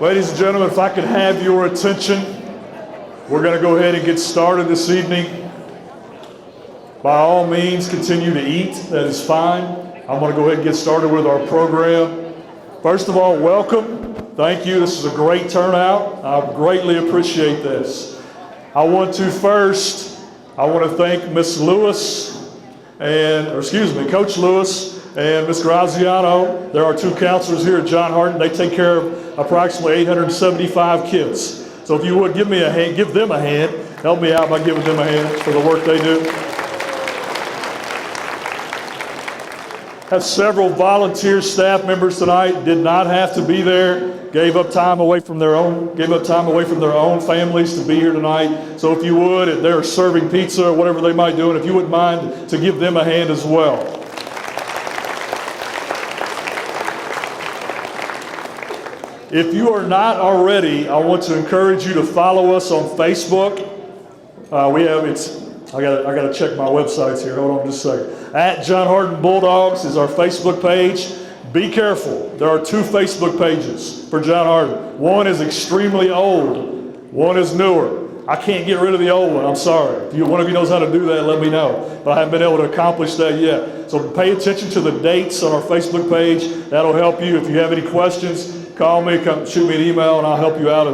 Ladies and gentlemen, if I could have your attention, we're going to go ahead and get started this evening. By all means, continue to eat. That is fine. I'm going to go ahead and get started with our program. First of all, welcome. Thank you. This is a great turnout. I greatly appreciate this. I want to thank Miss Lewis Coach Lewis and Ms. Graziano. There are two counselors here at John Hardin. They take care of approximately 875 kids. So if you would give them a hand, help me out by giving them a hand for the work they do. Have several volunteer staff members tonight, did not have to be there, gave up time away from their own families to be here tonight. So if you would, if they're serving pizza or whatever they might do, and if you wouldn't mind to give them a hand as well. If you are not already, I want to encourage you to follow us on Facebook. I got to check my websites here. Hold on just a second. At John Hardin Bulldogs is our Facebook page. Be careful. There are two Facebook pages for John Hardin. One is extremely old. One is newer. I can't get rid of the old one. I'm sorry. If one of you knows how to do that, let me know. But I haven't been able to accomplish that yet. So pay attention to the dates on our Facebook page. That'll help you. If you have any questions, call me, shoot me an email, and I'll help you out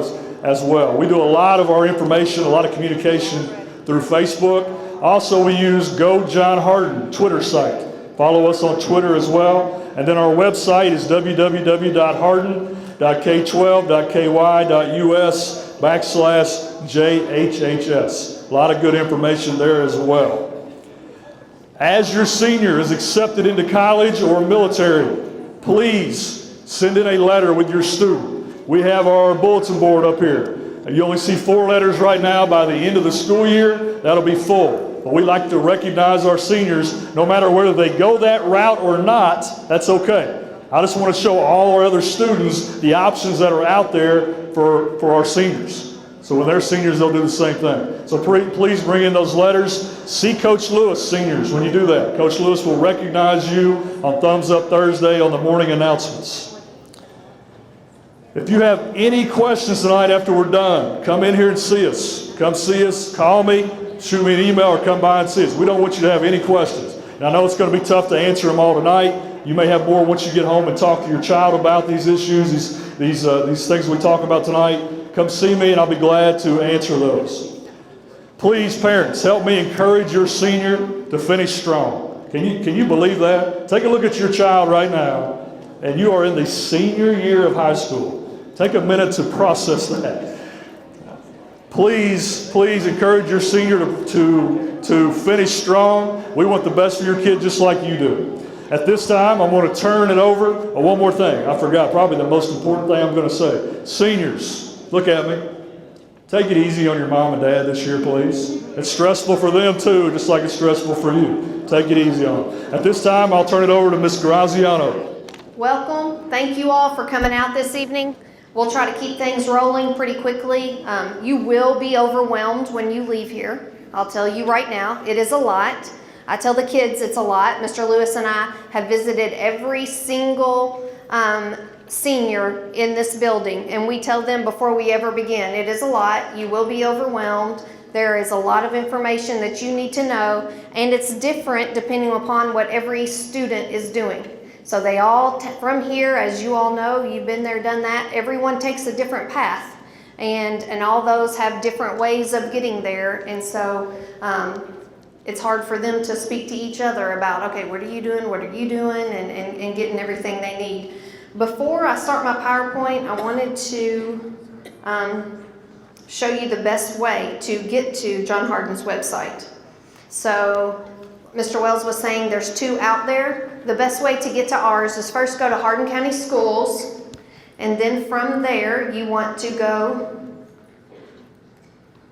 as well. We do a lot of our information, a lot of communication through Facebook. Also, we use Go John Hardin Twitter site. Follow us on Twitter as well. And then our website is www.hardin.k12.ky.us/JHHS. A lot of good information there as well. As your senior is accepted into college or military, please send in a letter with your student. We have our bulletin board up here. You only see 4 letters right now. By the end of the school year, that'll be full. But we like to recognize our seniors, no matter whether they go that route or not, that's okay. I just want to show all our other students the options that are out there for our seniors. So when they're seniors, they'll do the same thing. So please bring in those letters. See Coach Lewis, seniors, when you do that. Coach Lewis will recognize you on Thumbs Up Thursday on the morning announcements. If you have any questions tonight after we're done, come in here and see us. Come see us, call me, shoot me an email, or come by and see us. We don't want you to have any questions. And I know it's going to be tough to answer them all tonight. You may have more once you get home and talk to your child about these issues, these things we talk about tonight. Come see me and I'll be glad to answer those. Please, parents, help me encourage your senior to finish strong. Can you believe that? Take a look at your child right now, and you are in the senior year of high school. Take a minute to process that. Please encourage your senior to finish strong. We want the best for your kid just like you do. At this time, I'm going to turn it over. Oh, one more thing. I forgot probably the most important thing I'm going to say. Seniors, look at me. Take it easy on your mom and dad this year, please. It's stressful for them too, just like it's stressful for you. Take it easy on them. At this time, I'll turn it over to Ms. Graziano. Welcome. Thank you all for coming out this evening. We'll try to keep things rolling pretty quickly. You will be overwhelmed when you leave here. I'll tell you right now, it is a lot. I tell the kids it's a lot. Mr. Lewis and I have visited every single senior in this building, and we tell them before we ever begin, it is a lot. You will be overwhelmed. There is a lot of information that you need to know, and it's different depending upon what every student is doing. So they all, from here, as you all know, you've been there, done that, everyone takes a different path. And all those have different ways of getting there. And so it's hard for them to speak to each other about, okay, what are you doing, and getting everything they need. Before I start my PowerPoint, I wanted to show you the best way to get to John Hardin's website. So Mr. Wells was saying there's 2 out there. The best way to get to ours is first go to Hardin County Schools, and then from there you want to go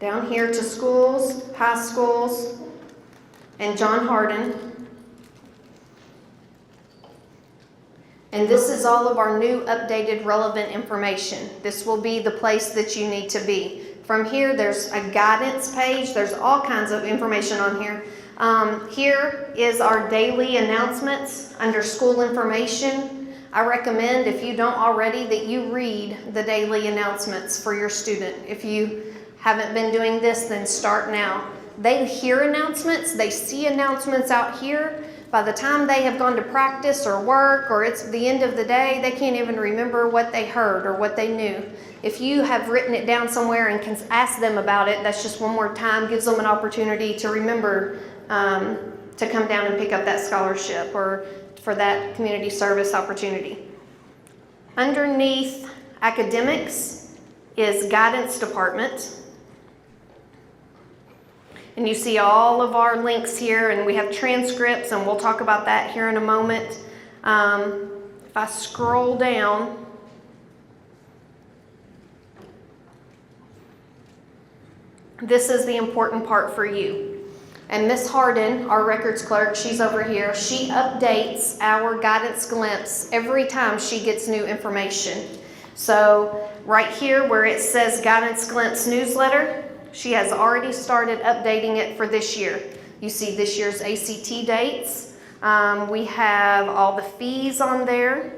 down here to schools, high schools, and John Hardin. And this is all of our new updated relevant information. This will be the place that you need to be. From here, there's a guidance page. There's all kinds of information on here. Here is our daily announcements under school information. I recommend, if you don't already, that you read the daily announcements for your student. If you haven't been doing this, then start now. They hear announcements, they see announcements out here. By the time they have gone to practice or work, or it's the end of the day, they can't even remember what they heard or what they knew. If you have written it down somewhere and can ask them about it, that's just one more time, gives them an opportunity to remember to come down and pick up that scholarship or for that community service opportunity. Underneath academics is guidance department. And you see all of our links here, and we have transcripts, and we'll talk about that here in a moment. If I scroll down, this is the important part for you. And Miss Hardin, our records clerk, she's over here. She updates our guidance glimpse every time she gets new information. So right here where it says Guidance Glimpse Newsletter, she has already started updating it for this year. You see this year's ACT dates. We have all the fees on there.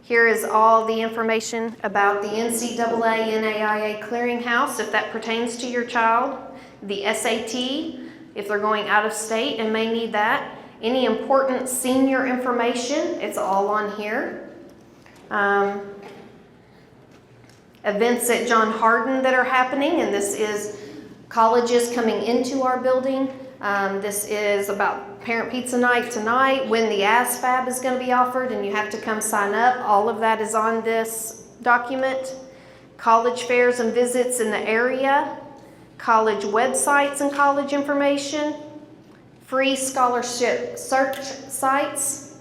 Here is all the information about the NCAA NAIA clearinghouse, if that pertains to your child. The SAT, if they're going out of state and may need that. Any important senior information, it's all on here. Events at John Hardin that are happening, and this is colleges coming into our building. This is about Parent Pizza Night tonight, when the ASFAB is going to be offered, and you have to come sign up. All of that is on this document. College fairs and visits in the area, college websites and college information, free scholarship search sites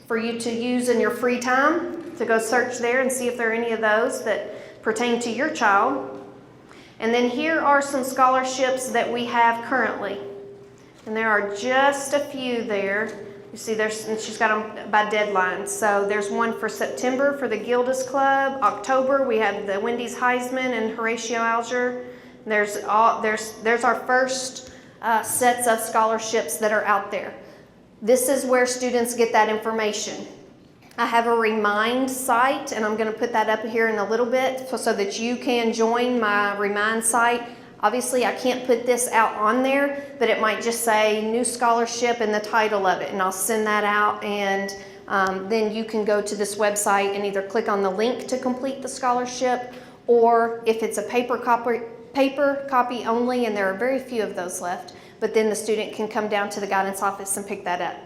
for you to use in your free time to go search there and see if there are any of those that pertain to your child. And then here are some scholarships that we have currently. And there are just a few there. You see, she's got them by deadline. So there's one for September for the Gildas Club. October, we have the Wendy's Heisman and Horatio Alger. There's our first sets of scholarships that are out there. This is where students get that information. I have a Remind site, and I'm going to put that up here in a little bit so that you can join my Remind site. Obviously, I can't put this out on there, but it might just say new scholarship and the title of it, and I'll send that out, and then you can go to this website and either click on the link to complete the scholarship, or if it's a paper copy only, and there are very few of those left, but then the student can come down to the guidance office and pick that up.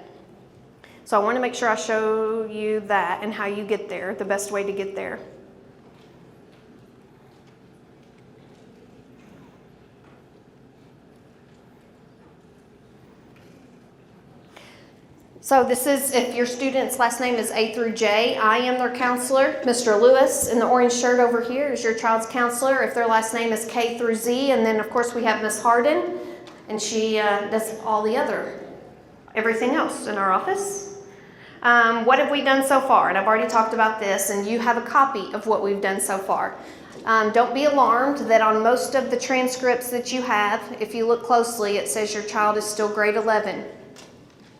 So I want to make sure I show you that and how you get there, the best way to get there. So this is, if your student's last name is A through J, I am their counselor. Mr. Lewis in the orange shirt over here is your child's counselor. If their last name is K through Z, and then of course we have Miss Hardin, and she does all the everything else in our office. What have we done so far? And I've already talked about this, and you have a copy of what we've done so far. Don't be alarmed that on most of the transcripts that you have, if you look closely, it says your child is still grade 11.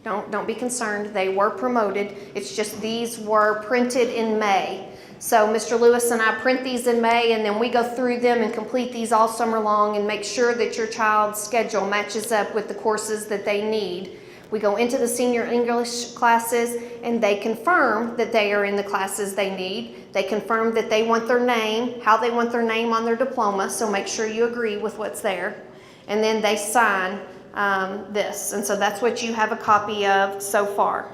Don't be concerned. They were promoted. It's just these were printed in May. So Mr. Lewis and I print these in May, and then we go through them and complete these all summer long and make sure that your child's schedule matches up with the courses that they need. We go into the senior English classes, and they confirm that they are in the classes they need. They confirm that they want their name, how they want their name on their diploma, so make sure you agree with what's there. And then they sign this, and so that's what you have a copy of so far.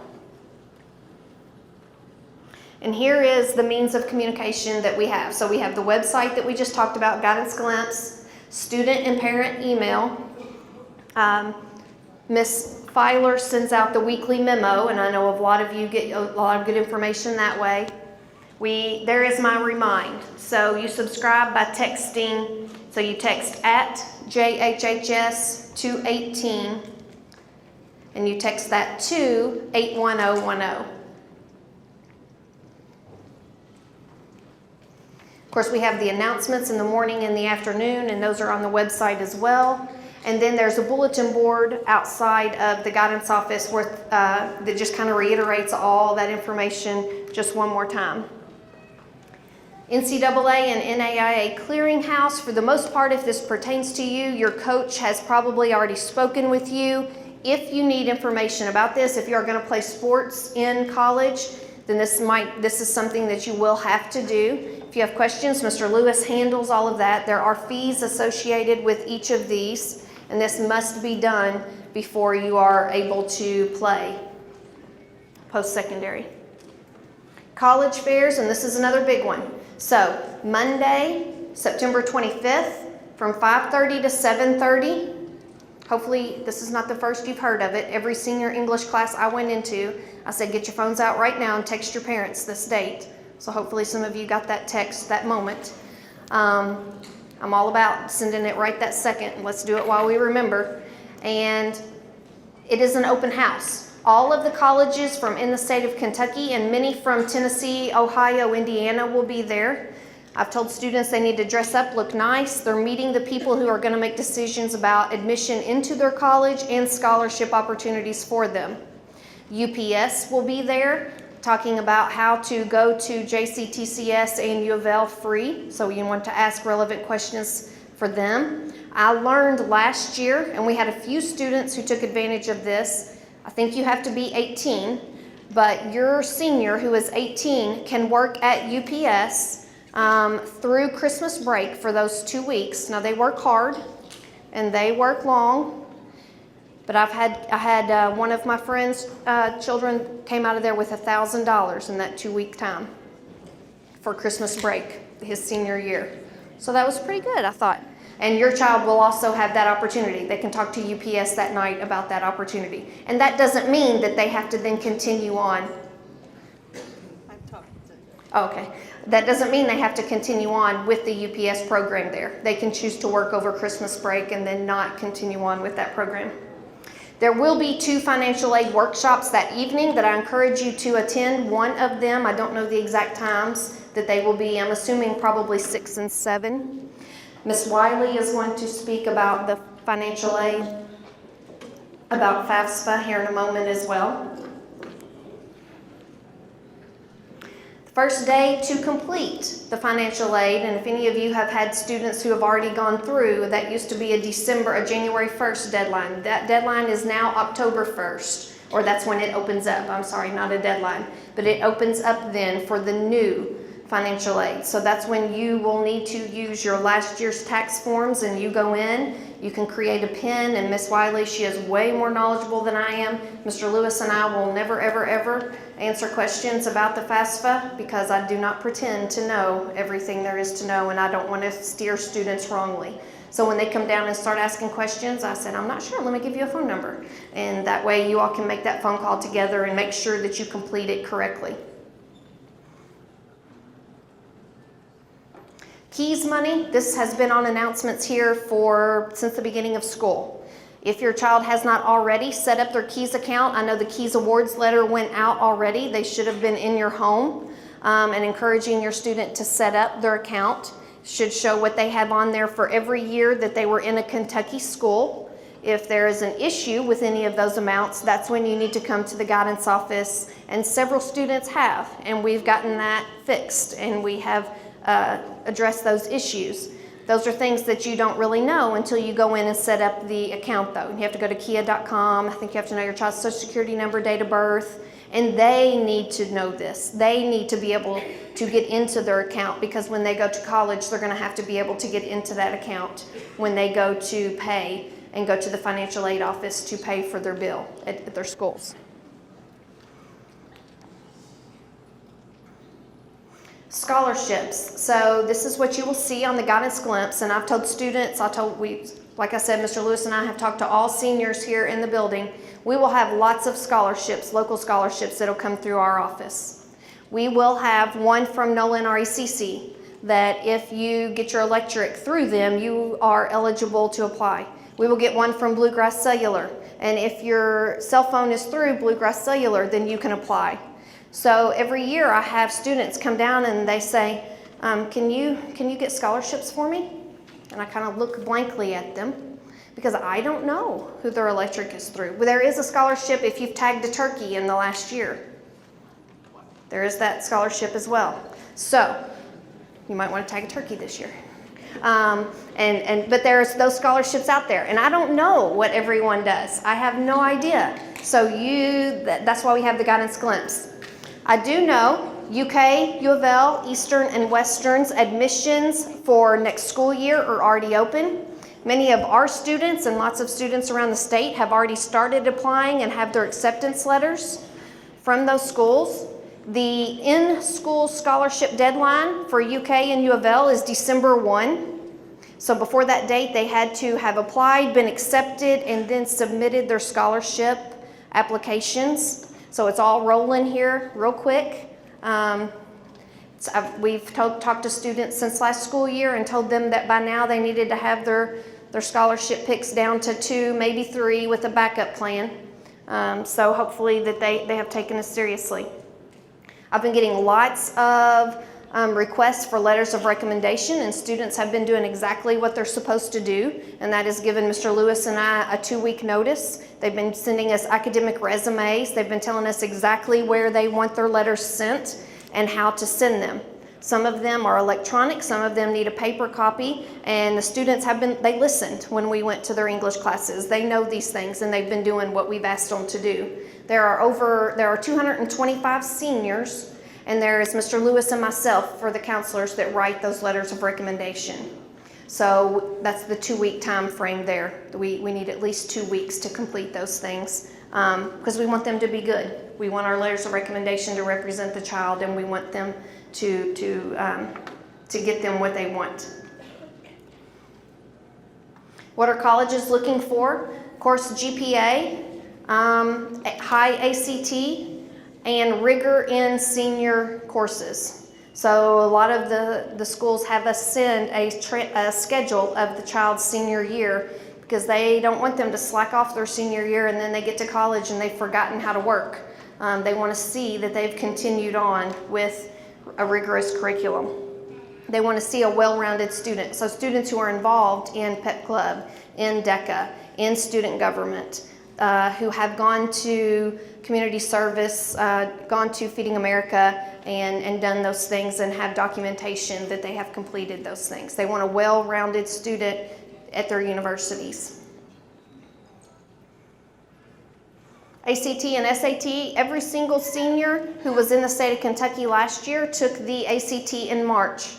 And here is the means of communication that we have. So we have the website that we just talked about, Guidance Glimpse, student and parent email. Miss Filer sends out the weekly memo, and I know a lot of you get a lot of good information that way. There is my Remind. So you subscribe by texting, so you text at JHHS 218, and you text that to 81010. Of course, we have the announcements in the morning and the afternoon, and those are on the website as well. And then there's a bulletin board outside of the guidance office that just kind of reiterates all that information just one more time. NCAA and NAIA clearinghouse, for the most part, if this pertains to you, your coach has probably already spoken with you. If you need information about this, if you're going to play sports in college, then this is something that you will have to do. If you have questions, Mr. Lewis handles all of that. There are fees associated with each of these, and this must be done before you are able to play post-secondary. College fairs, and this is another big one. So Monday, September 25th, from 5:30 to 7:30. Hopefully this is not the first you've heard of it. Every senior English class I went into, I said, get your phones out right now and text your parents this date. So hopefully some of you got that text that moment. I'm all about sending it right that second. Let's do it while we remember. And it is an open house. All of the colleges from in the state of Kentucky and many from Tennessee, Ohio, Indiana will be there. I've told students they need to dress up, look nice. They're meeting the people who are going to make decisions about admission into their college and scholarship opportunities for them. UPS will be there talking about how to go to JCTCS and U of L free. So you want to ask relevant questions for them. I learned last year, and we had a few students who took advantage of this. I think you have to be 18, but your senior who is 18 can work at UPS through Christmas break for those 2 weeks. Now they work hard and they work long, but I had one of my friends' children came out of there with $1,000 in that 2-week time for Christmas break, his senior year. So that was pretty good, I thought. And your child will also have that opportunity. They can talk to UPS that night about that opportunity. And that doesn't mean that they have to then continue on. Okay. That doesn't mean they have to continue on with the UPS program there. They can choose to work over Christmas break and then not continue on with that program. There will be 2 financial aid workshops that evening that I encourage you to attend. One of them, I don't know the exact times that they will be. I'm assuming probably 6 and 7. Ms. Wiley is going to speak about the financial aid, about FAFSA here in a moment as well. The first day to complete the financial aid, and if any of you have had students who have already gone through, that used to be a January 1st deadline. That deadline is now October 1st, or that's when it opens up. I'm sorry, not a deadline, but it opens up then for the new financial aid. So that's when you will need to use your last year's tax forms, and you go in, you can create a PIN, and Miss Wiley, she is way more knowledgeable than I am. Mr. Lewis and I will never, ever, ever answer questions about the FAFSA because I do not pretend to know everything there is to know, and I don't want to steer students wrongly. So when they come down and start asking questions, I said, I'm not sure, let me give you a phone number. And that way you all can make that phone call together and make sure that you complete it correctly. KEYS money, this has been on announcements here since the beginning of school. If your child has not already set up their KEYS account, I know the KEYS awards letter went out already. They should have been in your home, and encouraging your student to set up their account. Should show what they have on there for every year that they were in a Kentucky school. If there is an issue with any of those amounts, that's when you need to come to the guidance office, and several students have, and we've gotten that fixed, and we have address those issues. Those are things that you don't really know until you go in and set up the account though. You have to go to kia.com. I think you have to know your child's social security number, date of birth, and they need to know this. They need to be able to get into their account because when they go to college, they're going to have to be able to get into that account when they go to pay and go to the financial aid office to pay for their bill at their schools. Scholarships. So this is what you will see on the guidance glimpse, and I've told students, like I said, Mr. Lewis and I have talked to all seniors here in the building. We will have lots of scholarships, local scholarships that'll come through our office. We will have one from Nolan RECC that if you get your electric through them, you are eligible to apply. We will get one from Bluegrass Cellular, and if your cell phone is through Bluegrass Cellular, then you can apply. So every year I have students come down and they say, can you get scholarships for me? And I kind of look blankly at them because I don't know who their electric is through. But there is a scholarship if you've tagged a turkey in the last year. There is that scholarship as well. So you might want to tag a turkey this year. But there's those scholarships out there, and I don't know what everyone does. I have no idea. So that's why we have the guidance glimpse. I do know UK, U of L, Eastern, and Western's admissions for next school year are already open. Many of our students and lots of students around the state have already started applying and have their acceptance letters from those schools. The in-school scholarship deadline for UK and U of L is December 1. So before that date, they had to have applied, been accepted, and then submitted their scholarship applications. So it's all rolling here real quick. We've talked to students since last school year and told them that by now they needed to have their scholarship picks down to 2, maybe 3 with a backup plan. So hopefully that they have taken us seriously. I've been getting lots of requests for letters of recommendation, and students have been doing exactly what they're supposed to do, and that is giving Mr. Lewis and I a 2-week notice. They've been sending us academic resumes. They've been telling us exactly where they want their letters sent and how to send them. Some of them are electronic, some of them need a paper copy, and the students they listened when we went to their English classes. They know these things, and they've been doing what we've asked them to do. There are 225 seniors, and there is Mr. Lewis and myself for the counselors that write those letters of recommendation. So that's the 2-week time frame there. We need at least 2 weeks to complete those things because we want them to be good. We want our letters of recommendation to represent the child, and we want them to get them what they want. What are colleges looking for? Of course, GPA, high ACT, and rigor in senior courses. So a lot of the schools have us send a schedule of the child's senior year because they don't want them to slack off their senior year and then they get to college and they've forgotten how to work. They want to see that they've continued on with a rigorous curriculum. They want to see a well-rounded student. So students who are involved in PEP Club, in DECA, in student government, who have gone to community service, gone to Feeding America, and done those things and have documentation that they have completed those things. They want a well-rounded student at their universities. ACT and SAT, every single senior who was in the state of Kentucky last year took the ACT in March.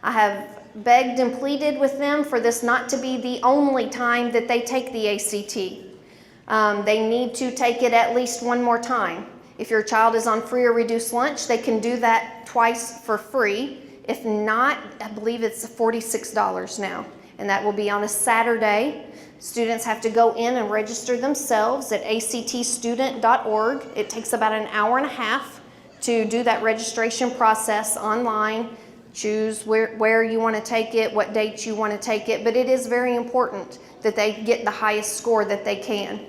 I have begged and pleaded with them for this not to be the only time that they take the ACT. They need to take it at least one more time. If your child is on free or reduced lunch, they can do that twice for free. If not, I believe it's $46 now, and that will be on a Saturday. Students have to go in and register themselves at actstudent.org. It takes about an hour and a half to do that registration process online. Choose where you want to take it, what dates you want to take it, but it is very important that they get the highest score that they can.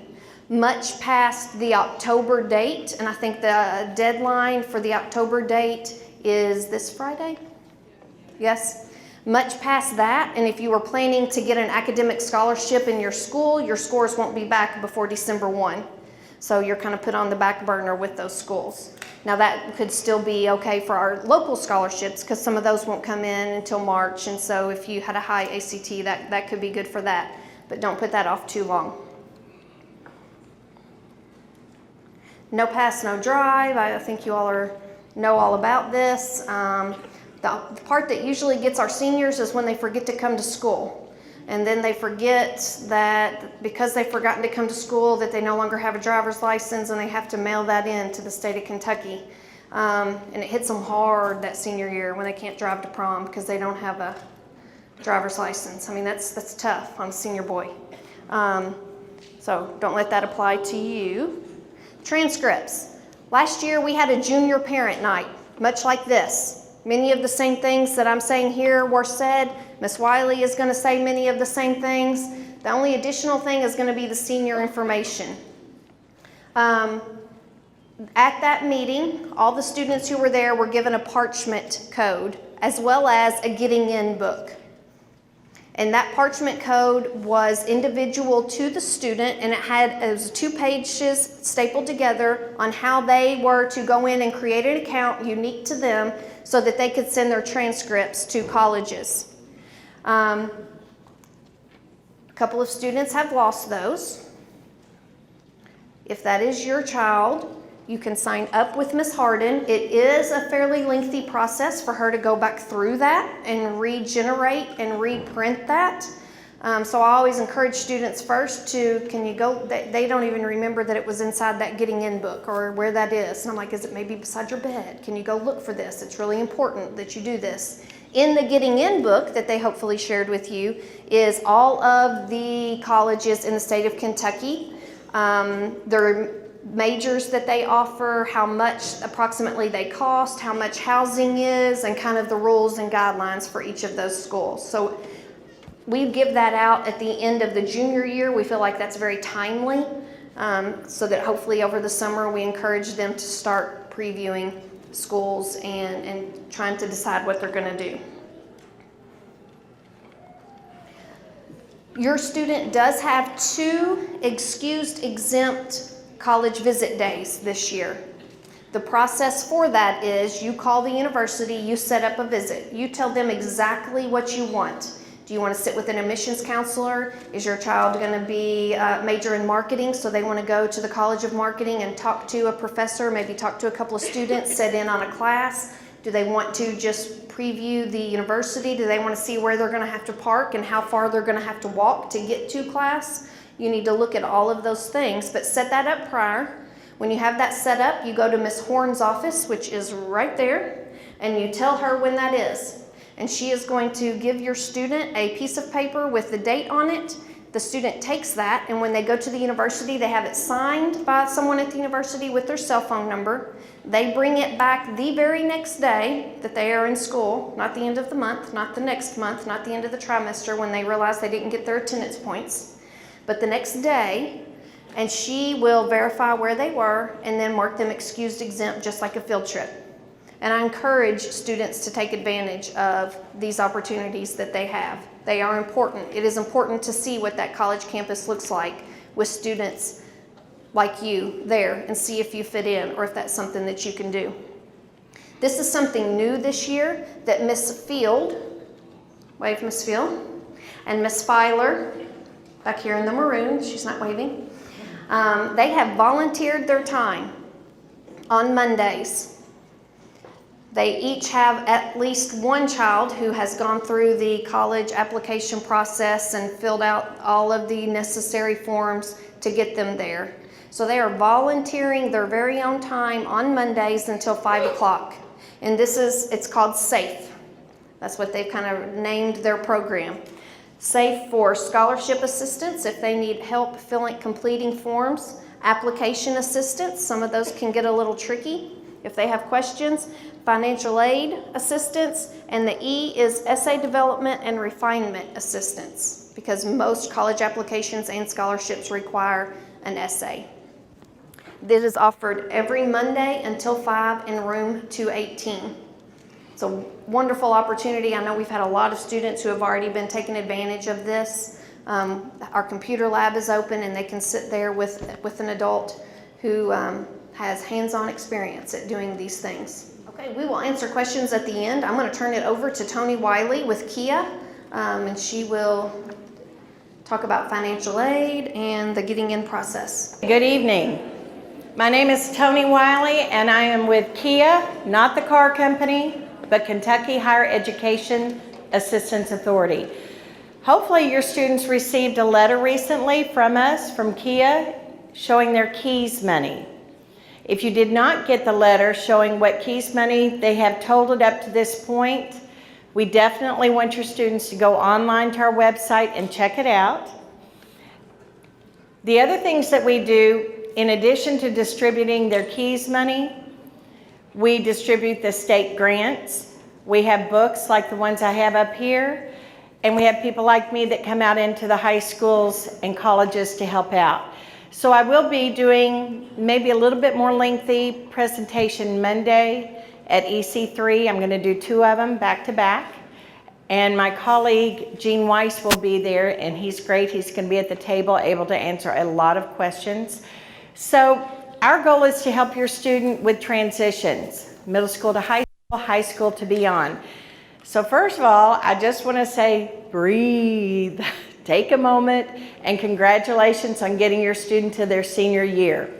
Much past the October date, and I think the deadline for the October date is this Friday? Yes? Much past that, and if you were planning to get an academic scholarship in your school, your scores won't be back before December 1. So you're kind of put on the back burner with those schools. Now that could still be okay for our local scholarships because some of those won't come in until March, and so if you had a high ACT, that could be good for that, but don't put that off too long. No pass, no drive. I think you all know all about this. The part that usually gets our seniors is when they forget to come to school. And then they forget that because they've forgotten to come to school that they no longer have a driver's license and they have to mail that in to the state of Kentucky. And it hits them hard that senior year when they can't drive to prom because they don't have a driver's license. I mean, that's tough on a senior boy. So don't let that apply to you. Transcripts. Last year we had a junior parent night, much like this. Many of the same things that I'm saying here were said. Ms. Wiley is going to say many of the same things. The only additional thing is going to be the senior information. At that meeting, all the students who were there were given a parchment code as well as a getting in book. And that parchment code was individual to the student, and it was 2 pages stapled together on how they were to go in and create an account unique to them so that they could send their transcripts to colleges. A couple of students have lost those. If that is your child, you can sign up with Ms. Hardin. It is a fairly lengthy process for her to go back through that and regenerate and reprint that. So I always encourage students first can you go, they don't even remember that it was inside that Getting In book or where that is. And I'm like, is it maybe beside your bed? Can you go look for this? It's really important that you do this. In the Getting In book that they hopefully shared with you is all of the colleges in the state of Kentucky. Their majors that they offer, how much approximately they cost, how much housing is, and kind of the rules and guidelines for each of those schools. So we give that out at the end of the junior year. We feel like that's very timely, so that hopefully over the summer we encourage them to start previewing schools and trying to decide what they're going to do. Your student does have 2 excused exempt college visit days this year. The process for that is you call the university, you set up a visit. You tell them exactly what you want. Do you want to sit with an admissions counselor? Is your child going to be major in marketing, so they want to go to the College of Marketing and talk to a professor, maybe talk to a couple of students, sit in on a class? Do they want to just preview the university? Do they want to see where they're going to have to park and how far they're going to have to walk to get to class? You need to look at all of those things, but set that up prior. When you have that set up, you go to Ms. Horn's office, which is right there, and you tell her when that is. And she is going to give your student a piece of paper with the date on it. The student takes that, and when they go to the university, they have it signed by someone at the university with their cell phone number. They bring it back the very next day that they are in school, not the end of the month, not the next month, not the end of the trimester when they realize they didn't get their attendance points, but the next day, and she will verify where they were and then mark them excused exempt, just like a field trip. And I encourage students to take advantage of these opportunities that they have. They are important. It is important to see what that college campus looks like with students like you there and see if you fit in or if that's something that you can do. This is something new this year that Miss Field, wave Miss Field, and Miss Filer, back here in the maroon, she's not waving, they have volunteered their time on Mondays. They each have at least one child who has gone through the college application process and filled out all of the necessary forms to get them there. So they are volunteering their very own time on Mondays until 5 o'clock. And it's called SAFE. That's what they've kind of named their program. SAFE for scholarship assistance if they need help completing forms, application assistance, some of those can get a little tricky if they have questions, financial aid assistance, and the E is essay development and refinement assistance, because most college applications and scholarships require an essay. This is offered every Monday until 5 in room 218. It's a wonderful opportunity. I know we've had a lot of students who have already been taking advantage of this. Our computer lab is open and they can sit there with an adult who has hands-on experience at doing these things. Okay, we will answer questions at the end. I'm going to turn it over to Tony Wiley with Kia, and she will talk about financial aid and the getting in process. Good evening. My name is Tony Wiley and I am with Kia, not the car company, but Kentucky Higher Education Assistance Authority. Hopefully your students received a letter recently from us, from Kia, showing their KEYS money. If you did not get the letter showing what KEYS money they have totaled up to this point, we definitely want your students to go online to our website and check it out. The other things that we do, in addition to distributing their KEYS money, we distribute the state grants. We have books like the ones I have up here, and we have people like me that come out into the high schools and colleges to help out. So I will be doing maybe a little bit more lengthy presentation Monday at EC3. I'm going to do 2 of them back to back. And my colleague, Gene Weiss, will be there, and he's great. He's going to be at the table, able to answer a lot of questions. So our goal is to help your student with transitions, middle school to high school to beyond. So first of all, I just want to say, breathe. Take a moment, and congratulations on getting your student to their senior year.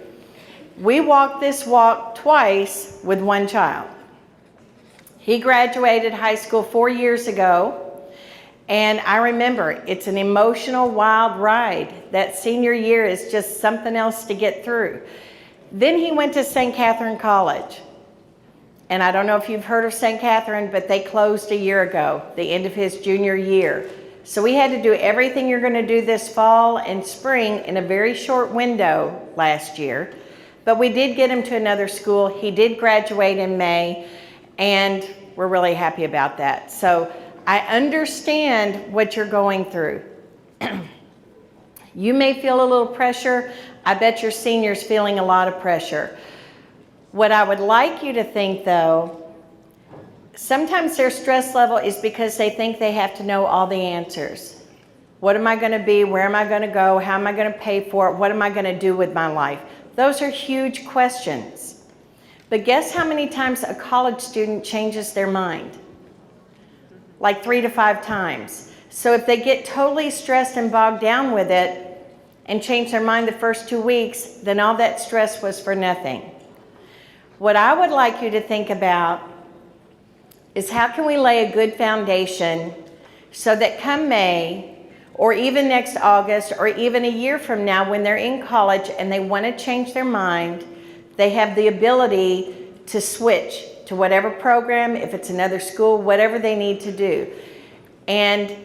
We walked this walk twice with one child. He graduated high school 4 years ago, and I remember it's an emotional, wild ride. That senior year is just something else to get through. Then he went to St. Catherine College. And I don't know if you've heard of St. Catherine, but they closed a year ago, the end of his junior year. So we had to do everything you're going to do this fall and spring in a very short window last year. But we did get him to another school. He did graduate in May, and we're really happy about that. So I understand what you're going through. You may feel a little pressure. I bet your senior's feeling a lot of pressure. What I would like you to think, though, sometimes their stress level is because they think they have to know all the answers. What am I going to be? Where am I going to go? How am I going to pay for it? What am I going to do with my life? Those are huge questions. But guess how many times a college student changes their mind? Like 3 to 5 times. So if they get totally stressed and bogged down with it and change their mind the first 2 weeks, then all that stress was for nothing. What I would like you to think about is how can we lay a good foundation so that come May, or even next August, or even a year from now when they're in college and they want to change their mind, they have the ability to switch to whatever program, if it's another school, whatever they need to do. And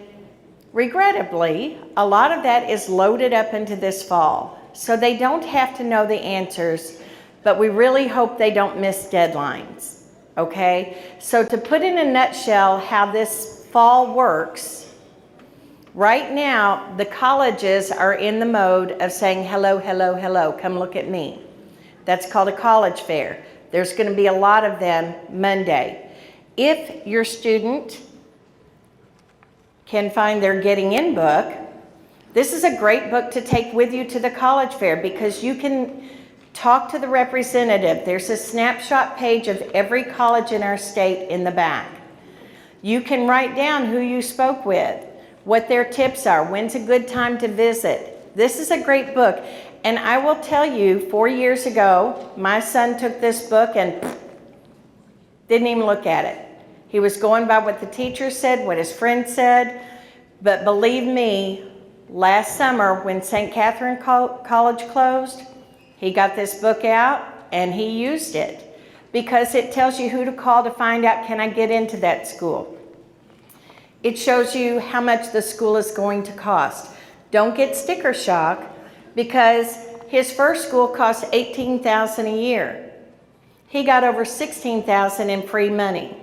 regrettably, a lot of that is loaded up into this fall. So they don't have to know the answers, but we really hope they don't miss deadlines, okay? So to put in a nutshell how this fall works, right now the colleges are in the mode of saying, hello, hello, hello, come look at me. That's called a college fair. There's going to be a lot of them Monday. If your student can find their Getting In book, this is a great book to take with you to the college fair because you can talk to the representative. There's a snapshot page of every college in our state in the back. You can write down who you spoke with, what their tips are, when's a good time to visit. This is a great book. And I will tell you, 4 years ago, my son took this book and didn't even look at it. He was going by what the teacher said, what his friend said. But believe me, last summer when St. Catherine College closed, he got this book out and he used it because it tells you who to call to find out, can I get into that school? It shows you how much the school is going to cost. Don't get sticker shock because his first school cost $18,000 a year. He got over $16,000 in free money.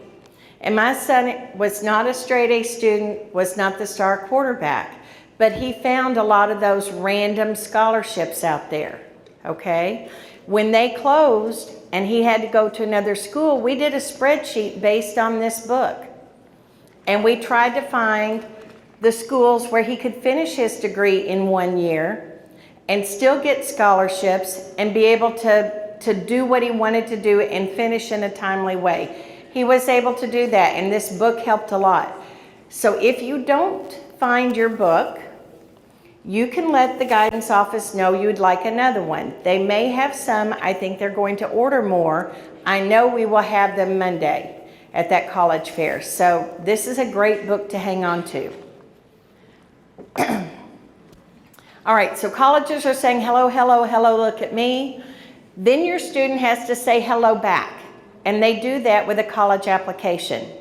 And my son was not a straight A student, was not the star quarterback, but he found a lot of those random scholarships out there, okay? When they closed and he had to go to another school, we did a spreadsheet based on this book. And we tried to find the schools where he could finish his degree in 1 year and still get scholarships and be able to do what he wanted to do and finish in a timely way. He was able to do that, and this book helped a lot. So if you don't find your book, you can let the guidance office know you'd like another one. They may have some. I think they're going to order more. I know we will have them Monday at that college fair. So this is a great book to hang on to. All right, so colleges are saying hello, hello, hello, look at me. Then your student has to say hello back. And they do that with a college application.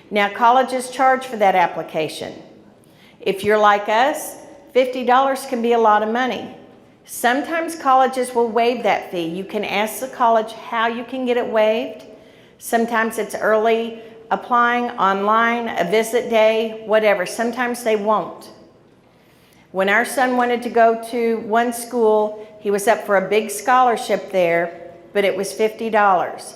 Now, colleges charge for that application. If you're like us, $50 can be a lot of money. Sometimes colleges will waive that fee. You can ask the college how you can get it waived. Sometimes it's early applying, online, a visit day, whatever. Sometimes they won't. When our son wanted to go to one school, he was up for a big scholarship there, but it was $50.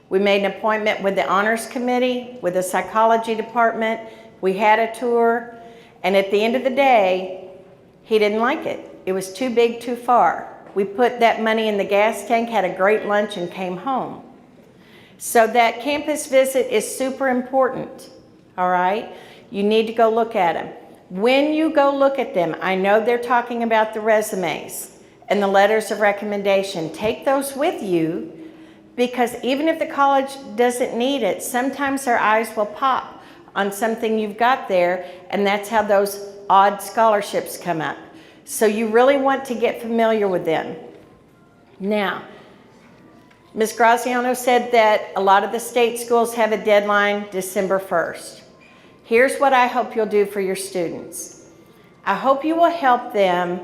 We made an appointment with the honors committee, with the psychology department. We had a tour, and at the end of the day, he didn't like it. It was too big, too far. We put that money in the gas tank, had a great lunch, and came home. So that campus visit is super important, all right? You need to go look at them. When you go look at them, I know they're talking about the resumes and the letters of recommendation. Take those with you, because even if the college doesn't need it, sometimes their eyes will pop on something you've got there, and that's how those odd scholarships come up. So you really want to get familiar with them. Now, Ms. Graziano said that a lot of the state schools have a deadline December 1st. Here's what I hope you'll do for your students. I hope you will help them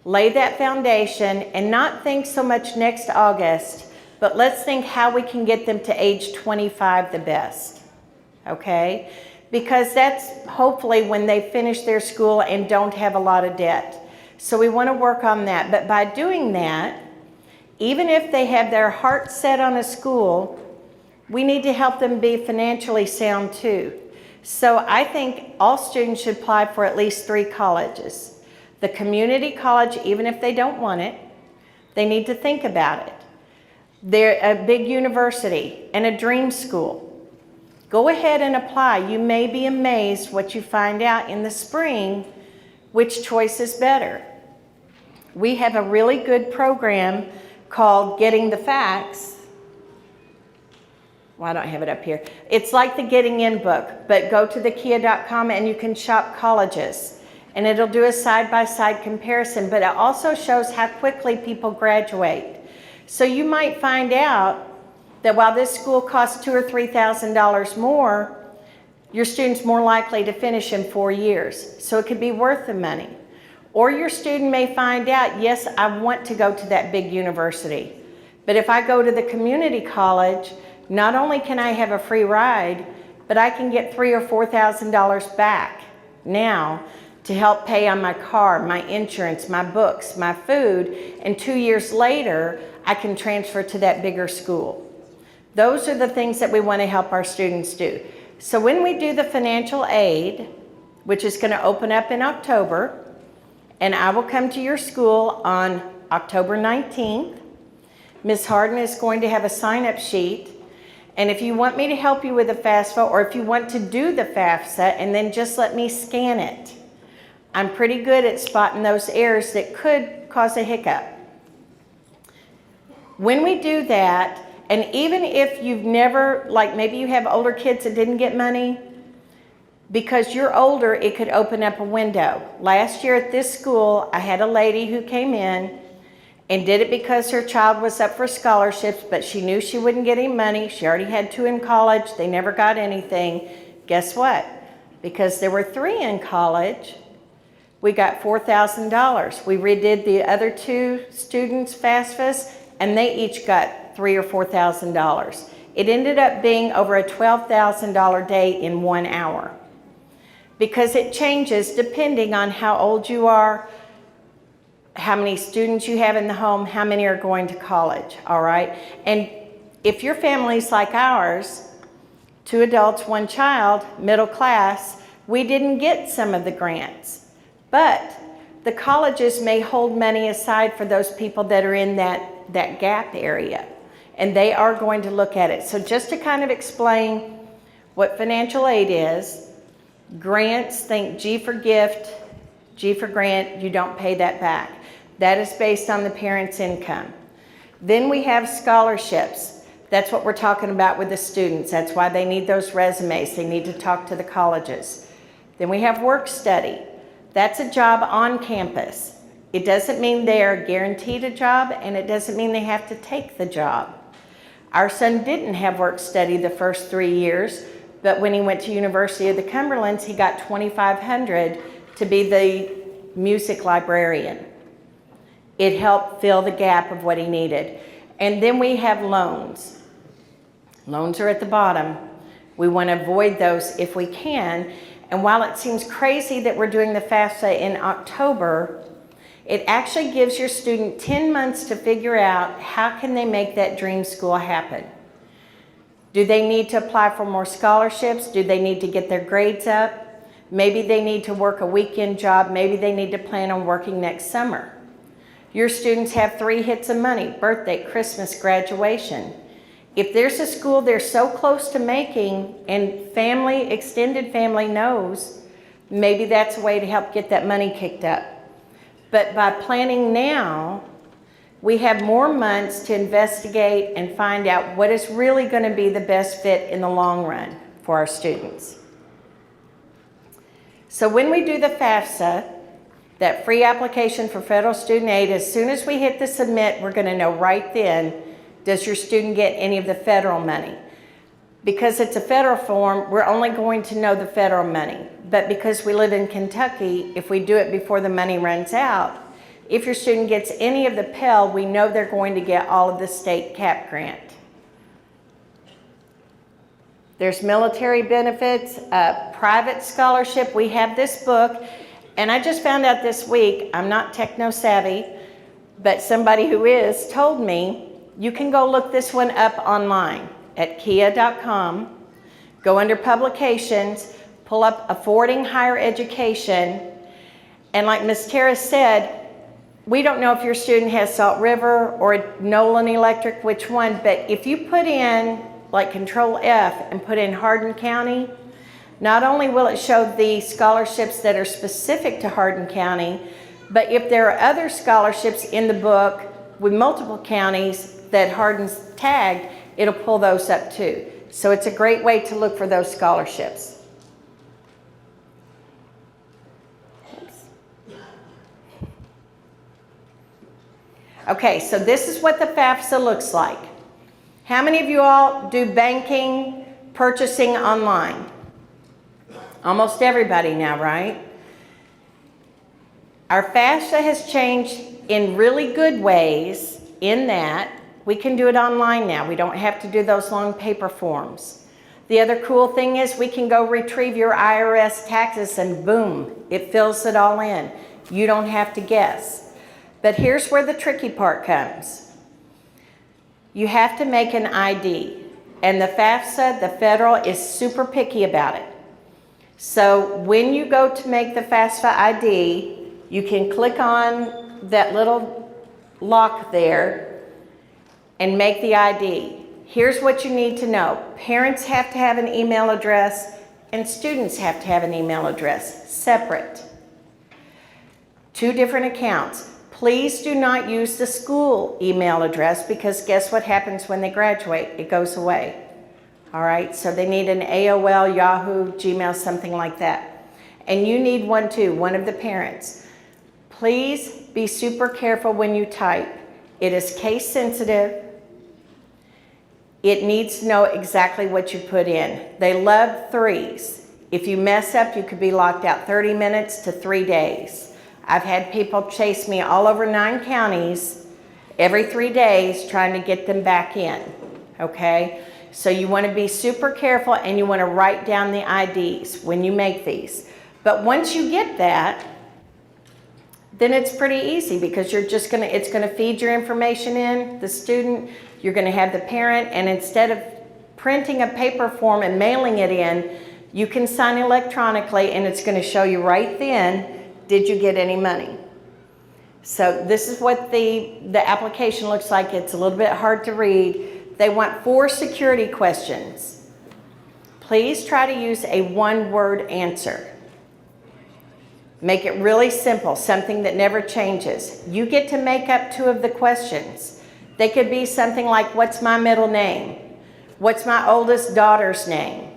lay that foundation and not think so much next August, but let's think how we can get them to age 25 the best, okay? Because that's hopefully when they finish their school and don't have a lot of debt. So we want to work on that. But by doing that, even if they have their heart set on a school, we need to help them be financially sound too. So I think all students should apply for at least 3 colleges. The community college, even if they don't want it, they need to think about it. They're a big university and a dream school. Go ahead and apply. You may be amazed what you find out in the spring, which choice is better. We have a really good program called Getting the Facts. Well, I don't have it up here. It's like the Getting In book, but go to thekia.com and you can shop colleges. And it'll do a side-by-side comparison, but it also shows how quickly people graduate. So you might find out that while this school costs $2,000 or $3,000 more, your student's more likely to finish in 4 years. So it could be worth the money. Or your student may find out, yes, I want to go to that big university, but if I go to the community college, not only can I have a free ride, but I can get $3,000 or $4,000 back now to help pay on my car, my insurance, my books, my food, and 2 years later, I can transfer to that bigger school. Those are the things that we want to help our students do. So when we do the financial aid, which is going to open up in October, and I will come to your school on October 19th, Ms. Hardin is going to have a sign-up sheet. And if you want me to help you with the FAFSA, or if you want to do the FAFSA and then just let me scan it, I'm pretty good at spotting those errors that could cause a hiccup. When we do that, and even if you've never, like maybe you have older kids that didn't get money, because you're older, it could open up a window. Last year at this school, I had a lady who came in and did it because her child was up for scholarships, but she knew she wouldn't get any money. She already had 2 in college. They never got anything. Guess what? Because there were 3 in college, we got $4,000. We redid the other 2 students' FAFSAs, and they each got $3,000 or $4,000. It ended up being over a $12,000 day in 1 hour. Because it changes depending on how old you are, how many students you have in the home, how many are going to college, all right? And if your family's like ours, 2 adults, 1 child, middle class, we didn't get some of the grants. But the colleges may hold money aside for those people that are in that gap area, and they are going to look at it. So just to kind of explain what financial aid is, grants, think G for gift, G for grant, you don't pay that back. That is based on the parent's income. Then we have scholarships. That's what we're talking about with the students. That's why they need those resumes. They need to talk to the colleges. Then we have work study. That's a job on campus. It doesn't mean they are guaranteed a job, and it doesn't mean they have to take the job. Our son didn't have work study the first 3 years, but when he went to University of the Cumberlands, he got $2,500 to be the music librarian. It helped fill the gap of what he needed. And then we have loans. Loans are at the bottom. We want to avoid those if we can. And while it seems crazy that we're doing the FAFSA in October, it actually gives your student 10 months to figure out how can they make that dream school happen. Do they need to apply for more scholarships? Do they need to get their grades up? Maybe they need to work a weekend job. Maybe they need to plan on working next summer. Your students have 3 hits of money: birthday, Christmas, graduation. If there's a school they're so close to making and family, extended family knows, maybe that's a way to help get that money kicked up. But by planning now, we have more months to investigate and find out what is really going to be the best fit in the long run for our students. So when we do the FAFSA, that free application for federal student aid, as soon as we hit the submit, we're going to know right then, does your student get any of the federal money? Because it's a federal form, we're only going to know the federal money. But because we live in Kentucky, if we do it before the money runs out, if your student gets any of the Pell, we know they're going to get all of the state CAP grant. There's military benefits, private scholarship. We have this book, and I just found out this week, I'm not techno savvy, but somebody who is told me, you can go look this one up online at kia.com, go under publications, pull up Affording Higher Education, and like Ms. Tara said, we don't know if your student has Salt River or Nolan Electric, which one, but if you put in like Control F and put in Hardin County, not only will it show the scholarships that are specific to Hardin County, but if there are other scholarships in the book with multiple counties that Hardin's tagged, it'll pull those up too. So it's a great way to look for those scholarships. Okay, so this is what the FAFSA looks like. How many of you all do banking, purchasing online? Almost everybody now, right? Our FAFSA has changed in really good ways in that we can do it online now. We don't have to do those long paper forms. The other cool thing is we can go retrieve your IRS taxes and boom, it fills it all in. You don't have to guess. But here's where the tricky part comes. You have to make an ID, and the FAFSA, the federal, is super picky about it. So when you go to make the FAFSA ID, you can click on that little lock there and make the ID. Here's what you need to know. Parents have to have an email address and students have to have an email address, separate. 2 different accounts. Please do not use the school email address because guess what happens when they graduate? It goes away. All right, so they need an AOL, Yahoo, Gmail, something like that. And you need one too, one of the parents. Please be super careful when you type. It is case sensitive. It needs to know exactly what you put in. They love 3s. If you mess up, you could be locked out 30 minutes to 3 days. I've had people chase me all over 9 counties every 3 days trying to get them back in, okay? So you want to be super careful and you want to write down the IDs when you make these. But once you get that, then it's pretty easy because you're just gonna, it's gonna feed your information in, the student, you're gonna have the parent, and instead of printing a paper form and mailing it in, you can sign electronically and it's gonna show you right then, did you get any money? So this is what the application looks like. It's a little bit hard to read. They want 4 security questions. Please try to use a 1-word answer. Make it really simple, something that never changes. You get to make up 2 of the questions. They could be something like, what's my middle name? What's my oldest daughter's name?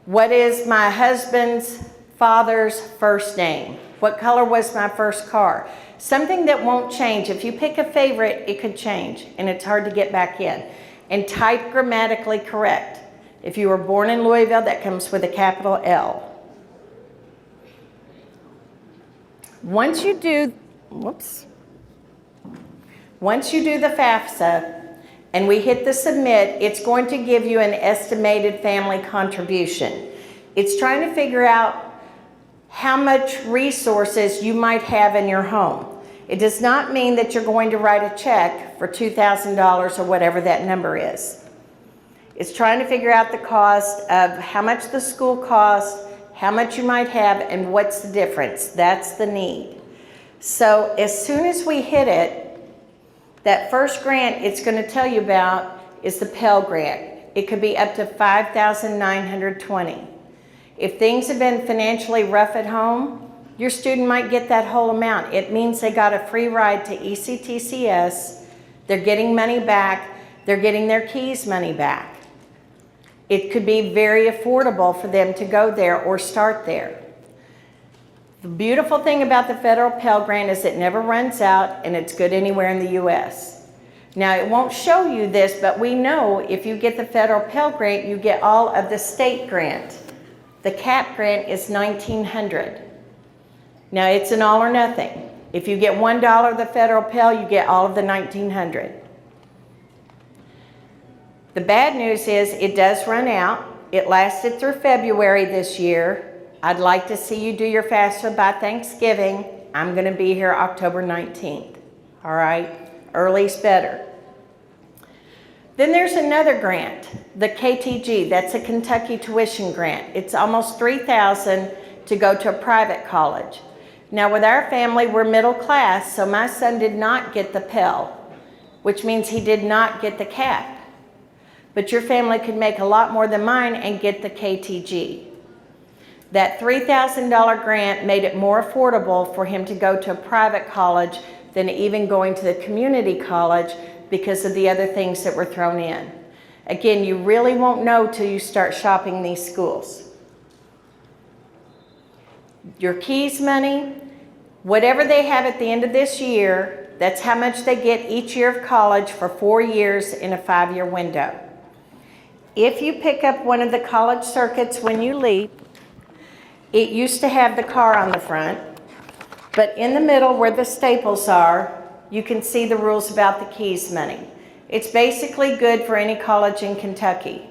What is my husband's father's first name? What color was my first car? Something that won't change. If you pick a favorite, it could change, and it's hard to get back in. And type grammatically correct. If you were born in Louisville, that comes with a capital L. Once you do the FAFSA and we hit the submit, it's going to give you an estimated family contribution. It's trying to figure out how much resources you might have in your home. It does not mean that you're going to write a check for $2,000 or whatever that number is. It's trying to figure out the cost of how much the school costs, how much you might have, and what's the difference. That's the need. So as soon as we hit it, that first grant it's going to tell you about is the Pell Grant. It could be up to $5,920. If things have been financially rough at home, your student might get that whole amount. It means they got a free ride to ECTCS, they're getting money back, they're getting their keys money back. It could be very affordable for them to go there or start there. The beautiful thing about the federal Pell Grant is it never runs out and it's good anywhere in the U.S. Now it won't show you this, but we know if you get the federal Pell Grant, you get all of the state grant. The CAP grant is $1,900. Now it's an all or nothing. If you get $1 of the federal Pell, you get all of the $1,900. The bad news is it does run out. It lasted through February this year. I'd like to see you do your FAFSA by Thanksgiving. I'm going to be here October 19th. All right? Early's better. Then there's another grant, the KTG. That's a Kentucky tuition grant. It's almost $3,000 to go to a private college. Now with our family, we're middle class, so my son did not get the Pell, which means he did not get the CAP. But your family could make a lot more than mine and get the KTG. That $3,000 grant made it more affordable for him to go to a private college than even going to the community college because of the other things that were thrown in. Again, you really won't know till you start shopping these schools. Your keys money, whatever they have at the end of this year, that's how much they get each year of college for 4 years in a 5-year window. If you pick up one of the college circuits when you leave, it used to have the car on the front, but in the middle where the staples are, you can see the rules about the keys money. It's basically good for any college in Kentucky.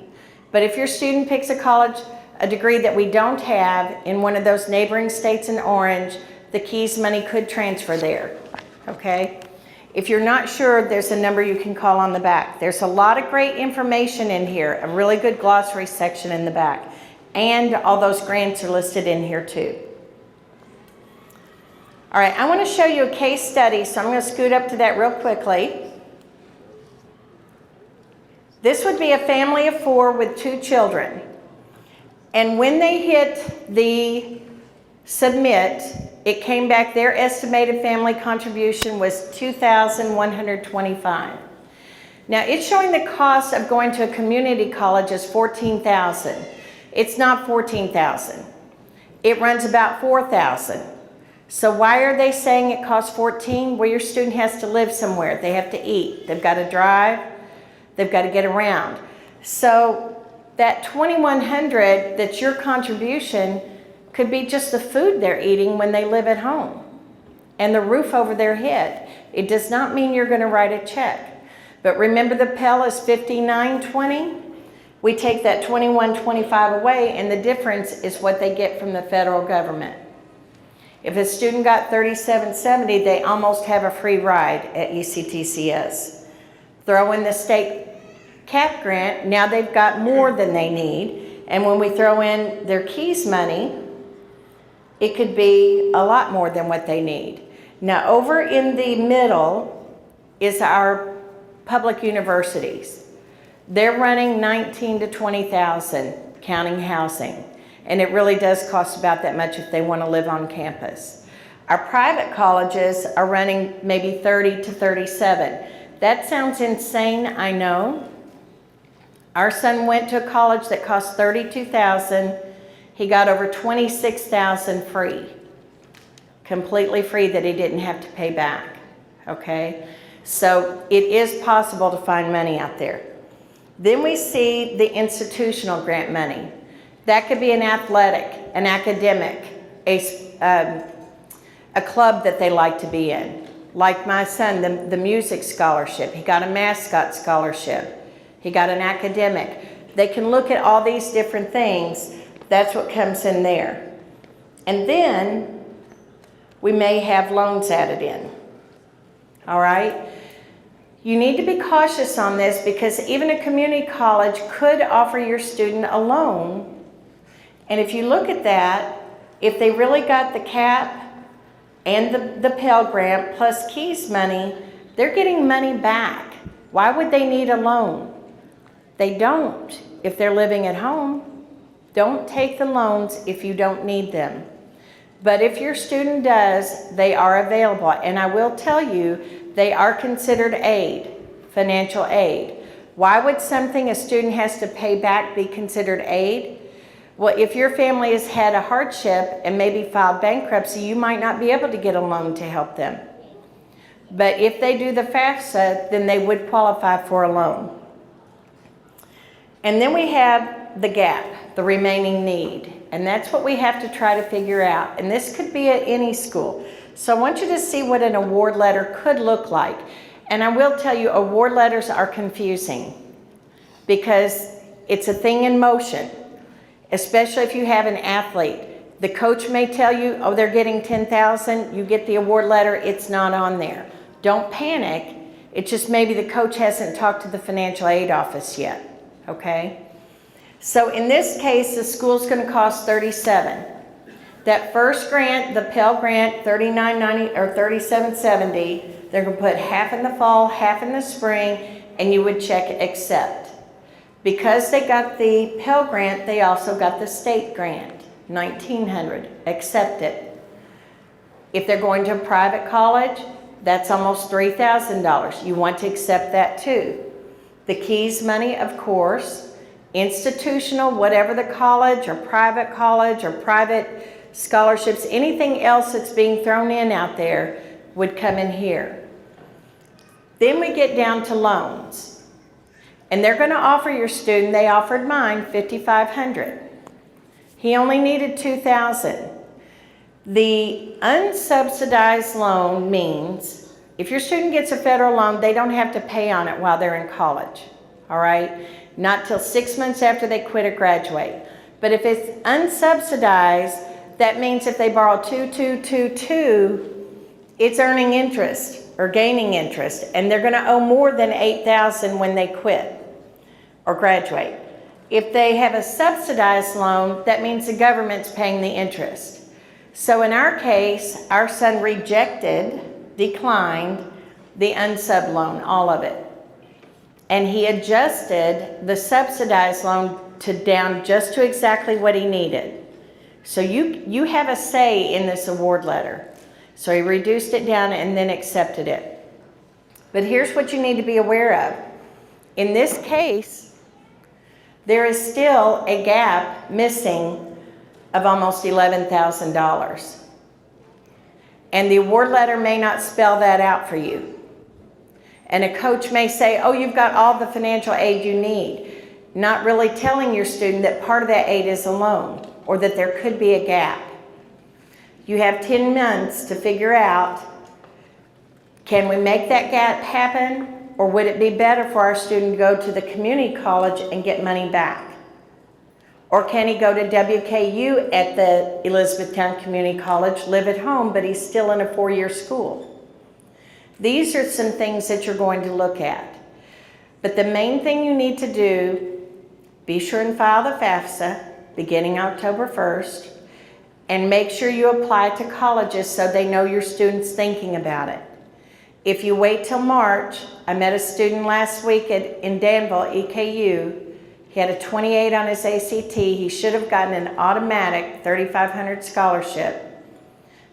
But if your student picks a degree that we don't have in one of those neighboring states in orange, the keys money could transfer there, okay? If you're not sure, there's a number you can call on the back. There's a lot of great information in here, a really good glossary section in the back. And all those grants are listed in here too. All right, I want to show you a case study, so I'm going to scoot up to that real quickly. This would be a family of 4 with 2 children. And when they hit the submit, it came back, their estimated family contribution was $2,125. Now it's showing the cost of going to a community college as $14,000. It's not $14,000. It runs about $4,000. So why are they saying it costs $14,000? Well, your student has to live somewhere. They have to eat. They've got to drive. They've got to get around. So that $2,100 that's your contribution could be just the food they're eating when they live at home and the roof over their head. It does not mean you're going to write a check. But remember, the Pell is $59.20. We take that $21.25 away, and the difference is what they get from the federal government. If a student got $37.70, they almost have a free ride at ECTCS. Throw in the state CAP grant, now they've got more than they need, and when we throw in their keys money, it could be a lot more than what they need. Now over in the middle is our public universities. They're running $19,000 to $20,000, counting housing. And it really does cost about that much if they want to live on campus. Our private colleges are running maybe $30,000 to $37,000. That sounds insane, I know. Our son went to a college that cost $32,000. He got over $26,000 free. Completely free that he didn't have to pay back, okay? So it is possible to find money out there. Then we see the institutional grant money. That could be an athletic, an academic, a club that they like to be in. Like my son, the music scholarship. He got a mascot scholarship. He got an academic. They can look at all these different things. That's what comes in there. And then we may have loans added in. All right? You need to be cautious on this because even a community college could offer your student a loan. And if you look at that, if they really got the CAP and the Pell Grant plus Keys money, they're getting money back. Why would they need a loan? They don't if they're living at home. Don't take the loans if you don't need them. But if your student does, they are available. And I will tell you, they are considered aid, financial aid. Why would something a student has to pay back be considered aid? Well, if your family has had a hardship and maybe filed bankruptcy, you might not be able to get a loan to help them. But if they do the FAFSA, then they would qualify for a loan. And then we have the gap, the remaining need. And that's what we have to try to figure out. And this could be at any school. So I want you to see what an award letter could look like. And I will tell you, award letters are confusing because it's a thing in motion, especially if you have an athlete. The coach may tell you, oh, they're getting $10,000. You get the award letter, it's not on there. Don't panic. It's just maybe the coach hasn't talked to the financial aid office yet, okay? So in this case, the school's going to cost $37,000. That first grant, the Pell Grant, $39.90 or $37.70, they're going to put half in the fall, half in the spring, and you would check accept. Because they got the Pell Grant, they also got the state grant, $1,900, accept it. If they're going to a private college, that's almost $3,000. You want to accept that too. The Keys money, of course, institutional, whatever the college or private scholarships, anything else that's being thrown in out there would come in here. Then we get down to loans. And they're going to offer your student, they offered mine, $5,500. He only needed $2,000. The unsubsidized loan means if your student gets a federal loan, they don't have to pay on it while they're in college, all right? Not till 6 months after they quit or graduate. But if it's unsubsidized, that means if they borrow $2,222, it's earning interest or gaining interest, and they're going to owe more than $8,000 when they quit or graduate. If they have a subsidized loan, that means the government's paying the interest. So in our case, our son declined the unsub loan, all of it. And he adjusted the subsidized loan down just to exactly what he needed. So you have a say in this award letter. So he reduced it down and then accepted it. But here's what you need to be aware of. In this case, there is still a gap missing of almost $11,000. And the award letter may not spell that out for you. And a coach may say, oh, you've got all the financial aid you need, not really telling your student that part of that aid is a loan or that there could be a gap. You have 10 months to figure out, can we make that gap happen, or would it be better for our student to go to the community college and get money back? Or can he go to WKU at the Elizabethtown Community College, live at home, but he's still in a 4-year school? These are some things that you're going to look at. But the main thing you need to do, be sure and file the FAFSA beginning October 1st, and make sure you apply to colleges so they know your student's thinking about it. If you wait till March, I met a student last week in Danville, EKU. He had a 28 on his ACT. He should have gotten an automatic $3,500 scholarship,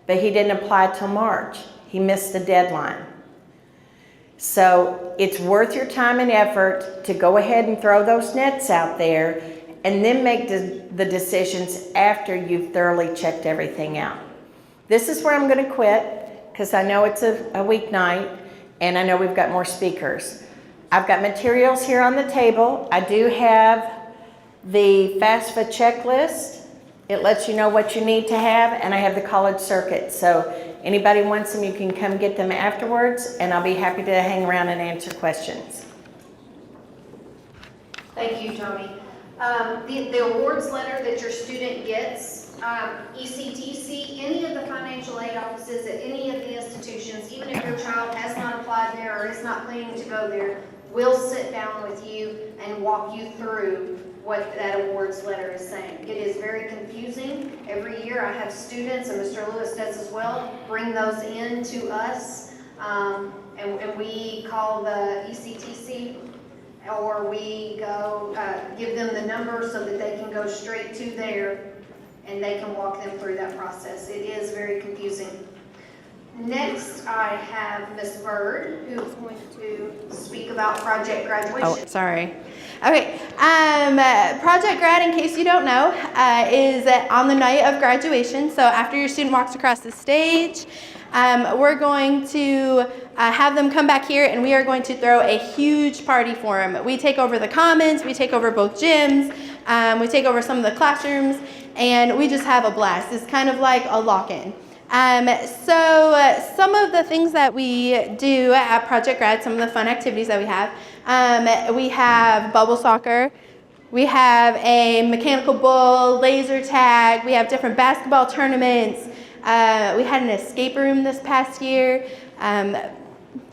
but he didn't apply till March. He missed the deadline. So it's worth your time and effort to go ahead and throw those nets out there and then make the decisions after you've thoroughly checked everything out. This is where I'm going to quit because I know it's a weeknight and I know we've got more speakers. I've got materials here on the table. I do have the FAFSA checklist. It lets you know what you need to have, and I have the college circuit. So anybody wants them, you can come get them afterwards, and I'll be happy to hang around and answer questions. Thank you, Tony. The awards letter that your student gets ECTC, any of the financial aid offices at any of the institutions, even if your child has not applied there or is not planning to go there, will sit down with you and walk you through what that awards letter is saying. It is very confusing. Every year I have students, and Mr. Lewis does as well, bring those in to us, and we call the ECTC, or we go give them the number so that they can go straight to there and they can walk them through that process. It is very confusing. Next, I have Ms. Bird, who is going to speak about project graduation. Oh, sorry. Okay, Project Grad, in case you don't know, is on the night of graduation. So after your student walks across the stage, we're going to have them come back here, and we are going to throw a huge party for them. We take over the commons, we take over both gyms, we take over some of the classrooms, and we just have a blast. It's kind of like a lock-in. So some of the things that we do at Project Grad, some of the fun activities that we have bubble soccer, we have a mechanical bull, laser tag, we have different basketball tournaments, we had an escape room this past year,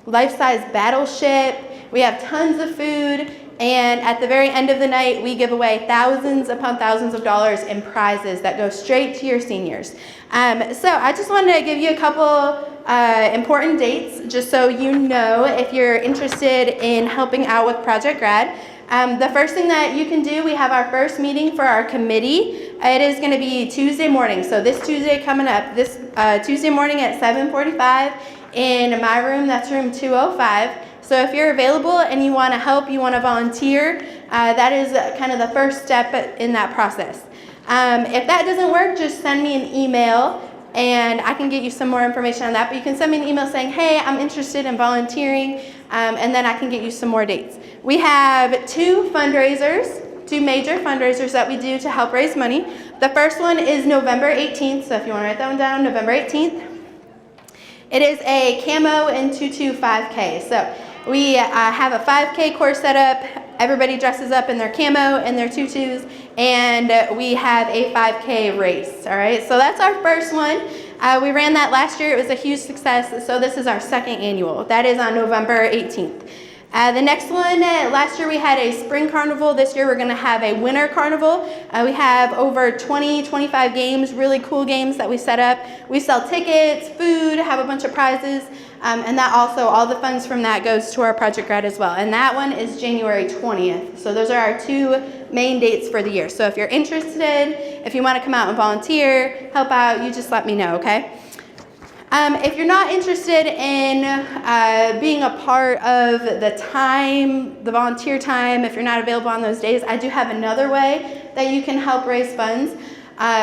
life-size battleship, we have tons of food, and at the very end of the night, we give away thousands upon thousands of dollars in prizes that go straight to your seniors. So I just wanted to give you a couple important dates, just so you know if you're interested in helping out with Project Grad. The first thing that you can do, we have our first meeting for our committee. It is going to be Tuesday morning. So this Tuesday coming up, this Tuesday morning at 7:45 in my room, that's room 205. So if you're available and you want to help, you want to volunteer, that is kind of the first step in that process. If that doesn't work, just send me an email and I can get you some more information on that. But you can send me an email saying, hey, I'm interested in volunteering, and then I can get you some more dates. We have two major fundraisers that we do to help raise money. The first one is November 18th, so if you want to write that one down, November 18th. It is a camo and tutu 5K. So we have a 5K course set up. Everybody dresses up in their camo and their tutus, and we have a 5K race. All right, so that's our first one. We ran that last year. It was a huge success. So this is our second annual. That is on November 18th. The next one, last year we had a spring carnival. This year we're going to have a winter carnival. We have over 25 games, really cool games that we set up. We sell tickets, food, have a bunch of prizes, and that also, all the funds from that goes to our Project Grad as well. And that one is January 20th. So those are our two main dates for the year. So if you're interested, if you want to come out and volunteer, help out, you just let me know, okay? If you're not interested in being a part of the volunteer time, if you're not available on those days, I do have another way that you can help raise funds.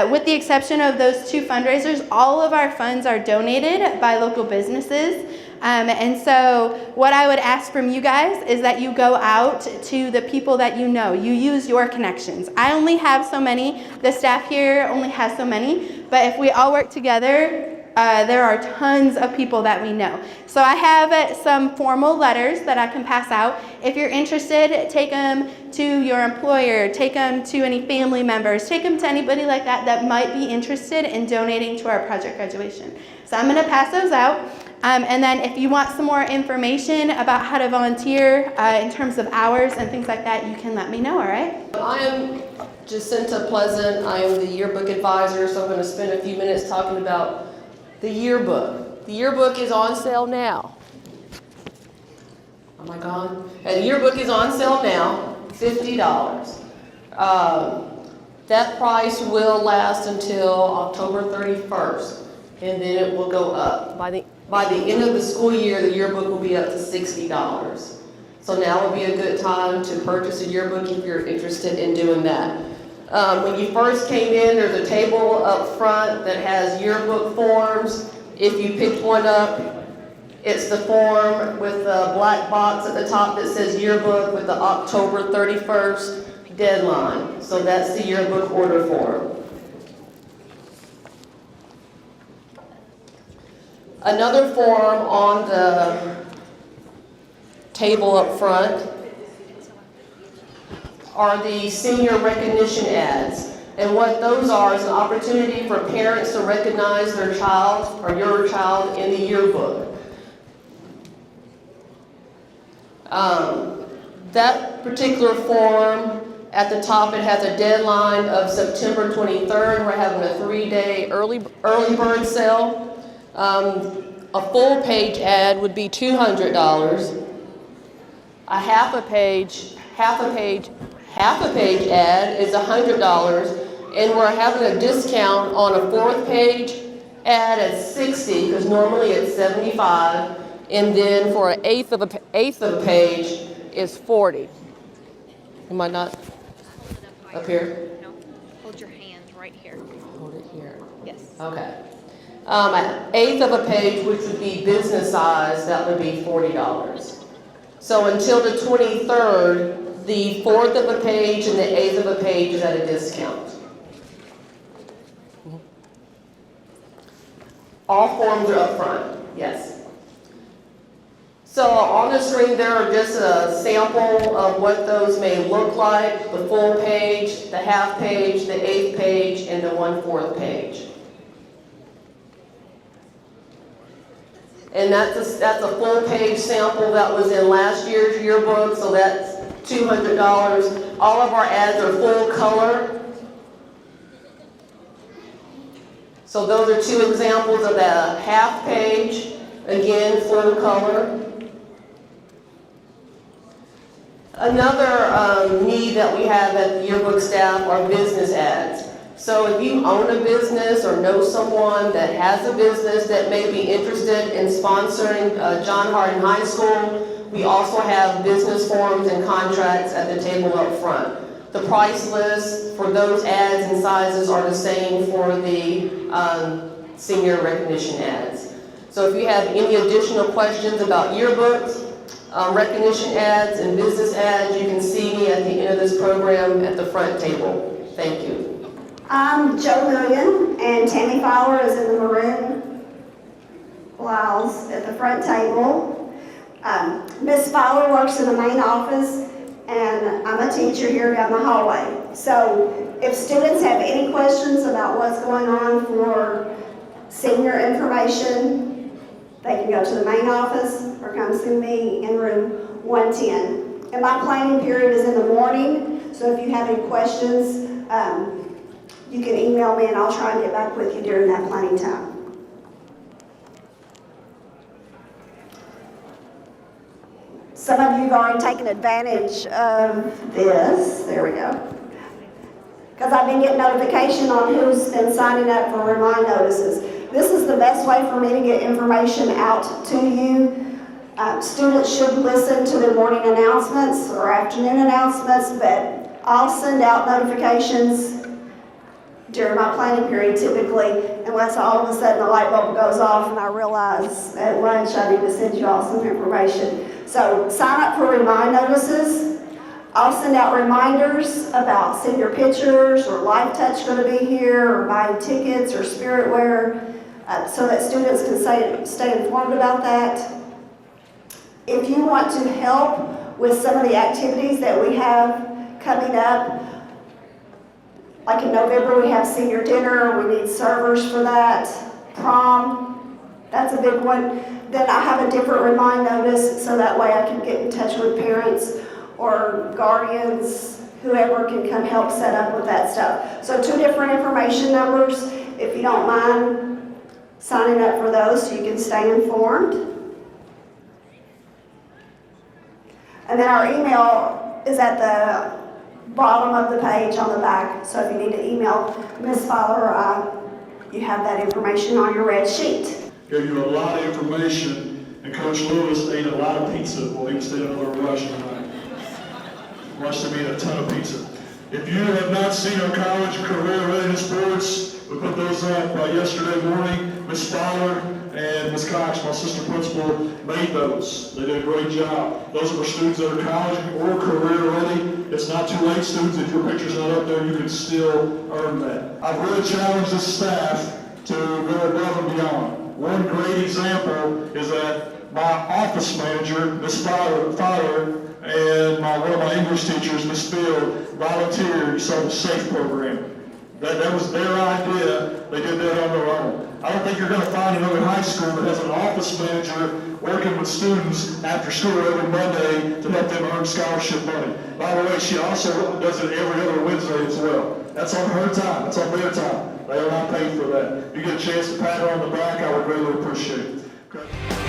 With the exception of those two fundraisers, all of our funds are donated by local businesses. And so what I would ask from you guys is that you go out to the people that you know. You use your connections. I only have so many. The staff here only has so many. But if we all work together, there are tons of people that we know. So I have some formal letters that I can pass out. If you're interested, take them to your employer, take them to any family members, take them to anybody like that that might be interested in donating to our project graduation. So I'm going to pass those out. And then if you want some more information about how to volunteer in terms of hours and things like that, you can let me know, all right? I am Jacinta Pleasant. I am the yearbook advisor, so I'm going to spend a few minutes talking about the yearbook. The yearbook is on sale now. Am I gone? And the yearbook is on sale now, $50. That price will last until October 31st, and then it will go up. By the end of the school year, the yearbook will be up to $60. So now would be a good time to purchase a yearbook if you're interested in doing that. When you first came in, there's a table up front that has yearbook forms. If you pick one up, it's the form with the black box at the top that says yearbook with the October 31st deadline. So that's the yearbook order form. Another form on the table up front are the senior recognition ads. And what those are is an opportunity for parents to recognize their child or your child in the yearbook. That particular form, at the top, it has a deadline of September 23rd. We're having a 3-day early bird sale. A full page ad would be $200. A half a page ad is $100, and we're having a discount on a 4th page ad at $60, because normally it's $75, and then for an eighth of a page is $40. Am I not up here? No, hold your hand right here. Hold it here. Yes. Okay. An eighth of a page, which would be business size, that would be $40. So until the 23rd, the 4th of a page and the 8th of a page is at a discount. All forms are up front, yes. So on the screen there are just a sample of what those may look like: the full page, the half page, the 8th page, and the 1/4 page. And that's a full page sample that was in last year's yearbook, so that's $200. All of our ads are full color. So those are 2 examples of the half page, again, full color. Another need that we have at the yearbook staff are business ads. So if you own a business or know someone that has a business that may be interested in sponsoring John Hardin High School, we also have business forms and contracts at the table up front. The price list for those ads and sizes are the same for the senior recognition ads. So if you have any additional questions about yearbooks, recognition ads, and business ads, you can see me at the end of this program at the front table. Thank you. I'm Joe Milligan, and Tammy Fowler is in the maroon blouse at the front table. Miss Fowler works in the main office, and I'm a teacher here down the hallway. So if students have any questions about what's going on for senior information, they can go to the main office or come see me in room 110. And my planning period is in the morning, so if you have any questions, you can email me and I'll try and get back with you during that planning time. Some of you have already taken advantage of this. There we go. Because I've been getting notification on who's been signing up for remind notices. This is the best way for me to get information out to you. Students should listen to their morning announcements or afternoon announcements, but I'll send out notifications during my planning period typically, unless all of a sudden the light bulb goes off and I realize at lunch I need to send you all some information. So sign up for remind notices. I'll send out reminders about senior pictures or Life Touch going to be here or buying tickets or spirit wear so that students can stay informed about that. If you want to help with some of the activities that we have coming up, like in November, we have senior dinner. We need servers for that. Prom, that's a big one. Then I have a different remind notice, so that way I can get in touch with parents or guardians, whoever can come help set up with that stuff. So 2 different information numbers, if you don't mind signing up for those so you can stay informed. And then our email is at the bottom of the page on the back. So if you need to email Ms. Fowler or I, you have that information on your red sheet. Gave you a lot of information, and Coach Lewis ate a lot of pizza while he was staying over at Rush tonight. Watched him eat a ton of pizza. If you have not seen our college career readiness boards, we put those up yesterday morning. Ms. Fowler and Ms. Cox, my sister principal, made those. They did a great job. Those are for students that are college or career ready. It's not too late, students. If your picture's not up there, you can still earn that. I've really challenged the staff to go above and beyond. One great example is that my office manager, Ms. Fowler, and one of my English teachers, Ms. Field, volunteered to start the SAFE program. That was their idea. They did that on their own. I don't think you're going to find another high school that has an office manager working with students after school every Monday to help them earn scholarship money. By the way, she also does it every other Wednesday as well. That's on her time. That's on their time. They are not paid for that. If you get a chance to pat her on the back, I would really appreciate it. Okay.